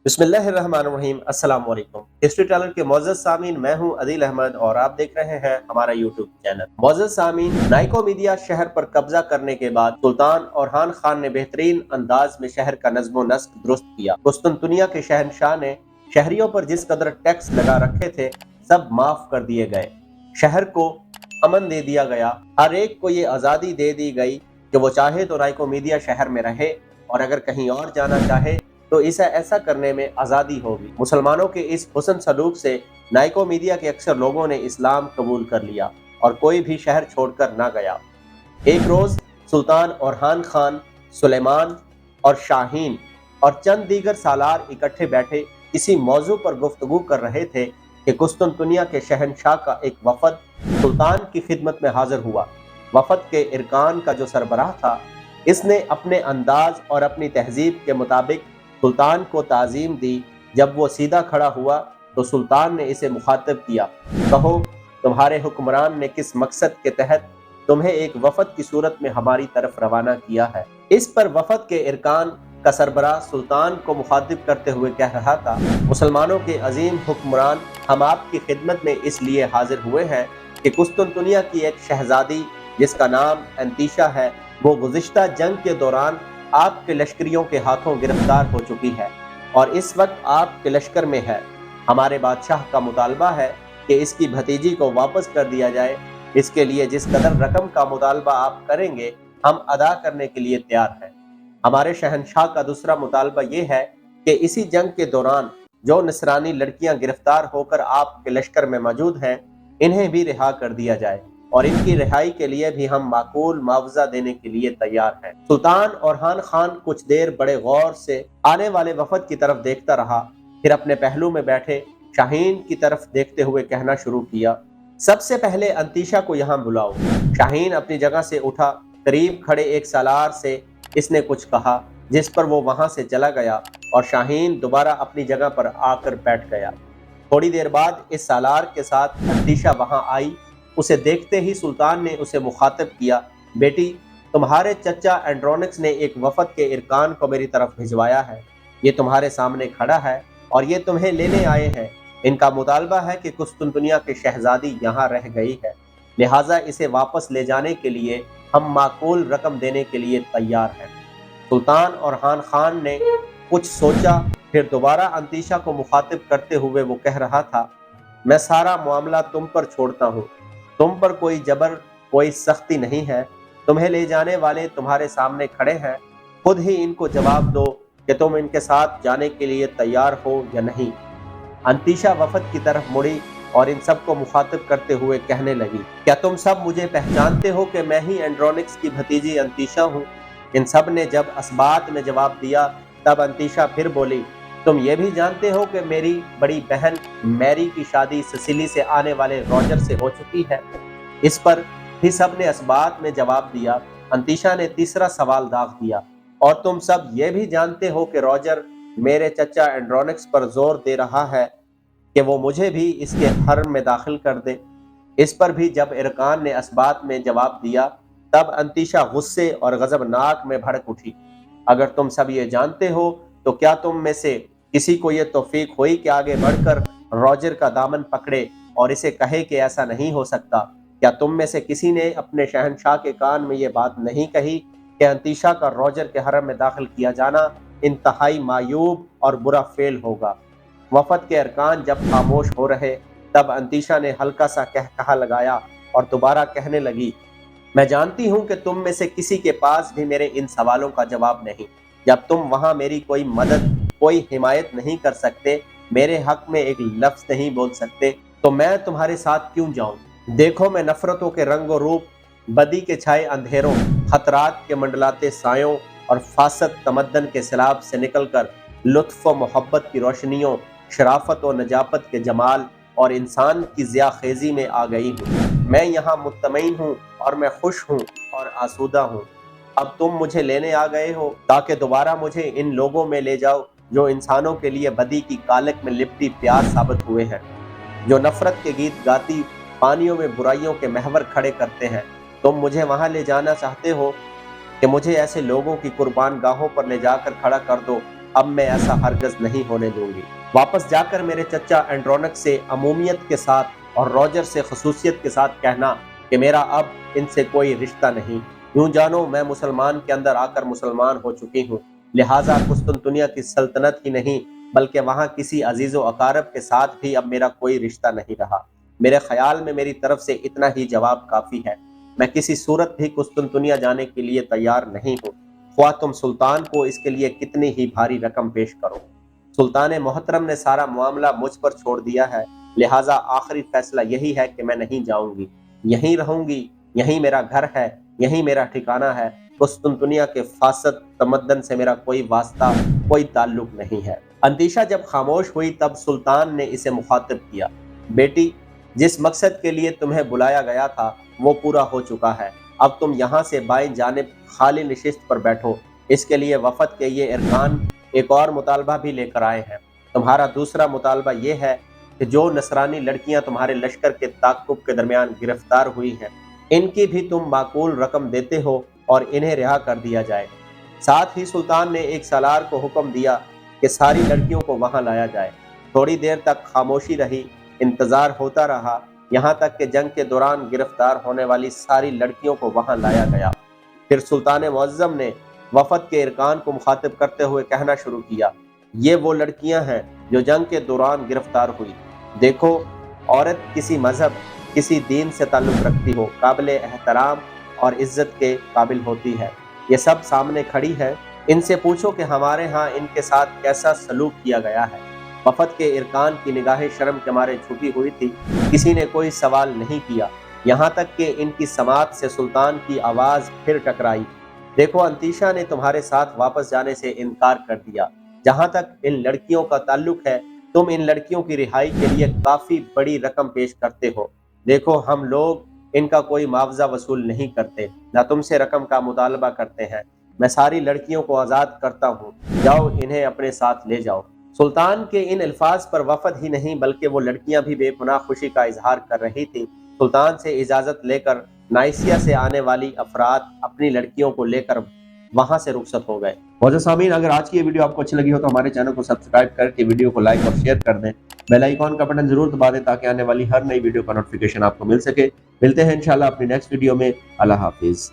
बिस्मिल्लाहिर्रहमानिर्रहीम। अस्सलाम वालेकुम। हिस्ट्री टेलर के मोअज़्ज़ज़ सामीन, मैं हूं अदील अहमद और आप देख रहे हैं हमारा यूट्यूब चैनल। मोअज़्ज़ज़ सामीन, नाइकोमीडिया शहर पर कब्जा करने के बाद सुल्तान औरहान खान ने बेहतरीन अंदाज में शहर का नज़्म व नस्क दुरुस्त किया। कुस्तुनतुनिया के शहनशाह ने शहरियों पर जिस कदर टैक्स लगा रखे थे सब माफ कर दिए गए। शहर को अमन दे दिया गया। हर एक को ये आज़ादी दे दी गई कि वो चाहे तो नाइकोमीडिया शहर में रहे और अगर कहीं और जाना चाहे तो इसे ऐसा करने में आज़ादी होगी। मुसलमानों के इस हुस्न सलूक से नाइकोमीडिया के अक्सर लोगों ने इस्लाम कबूल कर लिया और कोई भी शहर छोड़कर ना गया। एक रोज़ सुल्तान औरहान खान, सुलेमान और शाहीन और चंद दीगर सालार इकट्ठे बैठे इसी मौजू पर गुफ्तगू कर रहे थे कि कुस्तुनतुनिया के शहनशाह का एक वफद सुल्तान की खिदमत में हाजिर हुआ। वफद के इरकान का जो सरबराह था, इसने अपने अंदाज और अपनी तहजीब के मुताबिक सुल्तान को ताज़ीम दी। जब वो सीधा खड़ा हुआ तो सुल्तान ने इसे मुखातब किया, कहो तुम्हारे हुक्मरान ने किस मकसद के तहत तुम्हें एक वफद की सूरत में हमारी तरफ रवाना किया है। इस पर वफद के इरकान का सरबराह सुल्तान को मुखातिब करते हुए कह रहा था, मुसलमानों के अजीम हुक्मरान, हम आपकी खिदमत में इसलिए हाजिर हुए हैं कि कुस्तुनतुनिया की एक शहजादी जिसका नाम अंतीशा है, वो गुज़िश्ता जंग के दौरान आपके लश्करियों के हाथों गिरफ्तार हो चुकी है और इस वक्त आपके लश्कर में है। हमारे बादशाह का मुतालबा है कि इसकी भतीजी को वापस कर दिया जाए। इसके लिए जिस कदर रकम का मुतालबा आप करेंगे, हम अदा करने के लिए तैयार हैं। हमारे शहनशाह का दूसरा मुतालबा ये है कि इसी जंग के दौरान जो नसरानी लड़कियां गिरफ्तार होकर आपके लश्कर में मौजूद हैं, इन्हें भी रिहा कर दिया जाए और इनकी रिहाई के लिए भी हम माकूल मुआवजा देने के लिए तैयार हैं। सुल्तान औरहान खान कुछ देर बड़े गौर से आने वाले वफद की तरफ देखता रहा, फिर अपने पहलू में बैठे शाहीन की तरफ देखते हुए कहना शुरू किया, सबसे पहले अंतीशा को यहाँ बुलाओ। शाहीन अपनी जगह से उठा। करीब खड़े एक सालार से इसने कुछ कहा, जिस पर वो वहां से चला गया और शाहीन दोबारा अपनी जगह पर आकर बैठ गया। थोड़ी देर बाद इस सालार के साथ अंतीशा वहां आई। उसे देखते ही सुल्तान ने उसे मुखातब किया, बेटी, तुम्हारे चचा एंड्रोनिक्स ने एक वफद के इरकान को मेरी तरफ भिजवाया है। ये तुम्हारे सामने खड़ा है और ये तुम्हें लेने आए हैं। इनका मुतालबा है कि कुस्तुनतुनिया की शहजादी यहाँ रह गई है, लिहाजा इसे वापस ले जाने के लिए हम माकूल रकम देने के लिए तैयार हैं। सुल्तान औरहान खान ने कुछ सोचा, फिर दोबारा अंतीशा को मुखातिब करते हुए वो कह रहा था, मैं सारा मामला तुम पर छोड़ता हूँ। तुम पर कोई जबर, कोई सख्ती नहीं है। तुम्हें ले जाने वाले तुम्हारे सामने खड़े हैं, खुद ही इनको जवाब दो कि तुम इनके साथ जाने के लिए तैयार हो या नहीं। अंतीशा वफद की तरफ मुड़ी और इन सब को मुखातिब करते हुए कहने लगी, क्या तुम सब मुझे पहचानते हो कि मैं ही एंड्रोनिक्स की भतीजी अंतीशा हूँ? इन सब ने जब असबात में जवाब दिया तब अंतीशा फिर बोली, तुम ये भी जानते हो कि मेरी बड़ी बहन मैरी की शादी सिसिली से आने वाले रॉजर से हो चुकी है? इस पर भी सब ने असबात में जवाब दिया। अंतीशा ने तीसरा सवाल दाग दिया, और तुम सब ये भी जानते हो कि रॉजर मेरे चचा एंड्रोनिक्स पर जोर दे रहा है कि वो मुझे भी इसके हर्म में दाखिल कर दे। इस पर भी जब इरकान ने असबात में जवाब दिया तब अंतीशा गुस्से और गजबनाक में भड़क उठी। अगर तुम सब ये जानते हो तो क्या तुम में से किसी को ये तौफीक हुई कि आगे बढ़कर रॉजर का दामन पकड़े और इसे कहे कि ऐसा नहीं हो सकता? क्या तुम में से किसी ने अपने शहनशाह के कान में ये बात नहीं कही कि अंतीशा का रॉजर के हरम में दाखिल किया जाना इंतहाई मायूब और बुरा फेल होगा? वफद के अरकान जब खामोश हो रहे तब अंतीशा ने हल्का सा कहकहा लगाया और दोबारा कहने लगी, मैं जानती हूँ कि तुम में से किसी के पास भी मेरे इन सवालों का जवाब नहीं। जब तुम वहां मेरी कोई मदद, कोई हिमायत नहीं कर सकते, मेरे हक में एक लफ्ज नहीं बोल सकते, तो मैं तुम्हारे साथ क्यों जाऊं? देखो, मैं नफरतों के रंगो रूप, बदी के छाए अंधेरों, खतरात के मंडलाते सायों और फासद तमद्दन के सैलाब से निकलकर लुत्फ व मोहब्बत की रोशनियों, शराफत व नजाफत के जमाल और इंसान की ज़िया खेजी में आ गई हूँ। मैं यहाँ मुत्तमईन हूँ और मैं खुश हूँ और आसूदा हूँ। अब तुम मुझे लेने आ गए हो ताकि दोबारा मुझे इन लोगों में ले जाओ जो इंसानों के लिए बदी की कालक में लिपटी प्यास साबित हुए हैं, जो नफरत के गीत गाती पानियों में बुराइयों के महवर खड़े करते हैं। तुम मुझे वहां ले जाना चाहते हो कि मुझे ऐसे लोगों की कुर्बान गाहों पर ले जाकर खड़ा कर दो अब मैं ऐसा हरगज नहीं होने दूंगी। वापस जाकर मेरे चचा एंड्रोनिक से अमूमियत के साथ और रॉजर से खसूसियत के साथ कहना कि मेरा अब इनसे कोई रिश्ता नहीं। यूं जानो मैं मुसलमान के अंदर आकर मुसलमान हो चुकी हूँ, लिहाजा कुस्तुनतुनिया की सल्तनत ही नहीं बल्कि वहाँ किसी अजीज़ो अकारब के साथ भी अब मेरा कोई रिश्ता नहीं रहा। मेरे ख्याल में मेरी तरफ से इतना ही जवाब काफ़ी है। मैं किसी सूरत भी कुस्तुनतुनिया जाने के लिए तैयार नहीं हूँ, ख्वाह तुम सुल्तान को इसके लिए कितनी ही भारी रकम पेश करो। सुल्तान मोहतरम ने सारा मामला मुझ पर छोड़ दिया है, लिहाजा आखिरी फैसला यही है कि मैं नहीं जाऊंगी, यहीं रहूंगी, यहीं मेरा घर है, यहीं मेरा ठिकाना है। कुस्तुनतुनिया के फासद तमद्दन से मेरा कोई वास्ता, कोई ताल्लुक नहीं है। अंतीशा जब खामोश हुई तब सुल्तान ने इसे मुखातिब किया, बेटी, जिस मकसद के लिए तुम्हें बुलाया गया था वो पूरा हो चुका है। अब तुम यहाँ से बाएं जानिब खाली नशिस्त पर बैठो। इसके लिए वफद के ये अरकान एक और मुतालबा भी लेकर आए हैं। तुम्हारा दूसरा मुतालबा ये है कि जो नसरानी लड़कियां तुम्हारे लश्कर के ताक़ुब के दरमियान गिरफ्तार हुई हैं, इनकी भी तुम माकूल रकम देते हो और इन्हें रिहा कर दिया जाए। साथ ही सुल्तान ने एक सालार को हुक्म दिया कि सारी लड़कियों को वहां लाया जाए। थोड़ी देर तक खामोशी रही, इंतजार होता रहा, यहाँ तक कि जंग के दौरान गिरफ्तार होने वाली सारी लड़कियों को वहां लाया गया। फिर सुल्तान मुअज़्ज़म ने वफद के अरकान को मुखातिब करते हुए कहना शुरू किया, ये वो लड़कियां हैं जो जंग के दौरान गिरफ्तार हुई। देखो, औरत किसी मजहब, किसी दीन से ताल्लुक रखती हो, काबिल एहतराम और इज्जत के काबिल होती है। ये सब सामने खड़ी है, इनसे पूछो कि हमारे यहाँ इनके साथ कैसा सलूक किया गया है। वफद के अरकान की निगाहें शर्म के मारे झुकी हुई थी, किसी ने कोई सवाल नहीं किया, यहाँ तक कि इनकी समात से सुल्तान की आवाज़ फिर टकराई, देखो, अंतीशा ने तुम्हारे साथ वापस जाने से इनकार कर दिया। जहाँ तक इन लड़कियों का ताल्लुक है, तुम इन लड़कियों की रिहाई के लिए काफ़ी बड़ी रकम पेश करते हो। देखो, हम लोग इनका कोई मुआवजा वसूल नहीं करते, न तुमसे रकम का मुतालबा करते हैं। मैं सारी लड़कियों को आज़ाद करता हूँ, जाओ इन्हें अपने साथ ले जाओ। सुल्तान के इन अल्फाज पर वफद ही नहीं बल्कि वो लड़कियां भी बेपनाह खुशी का इजहार कर रही थी। सुल्तान से इजाज़त लेकर नाइसिया से आने वाली अफराद अपनी लड़कियों को लेकर वहां से रुखसत हो गए। मौजूद सामीन, अगर आज की ये वीडियो आपको अच्छी लगी हो तो हमारे चैनल को सब्सक्राइब करके वीडियो को लाइक और शेयर कर दें। बेल आइकॉन का बटन जरूर दबा दें ताकि आने वाली हर नई वीडियो का नोटिफिकेशन आपको मिल सके। मिलते हैं इंशाल्लाह अपनी नेक्स्ट वीडियो में। अल्लाह हाफिज।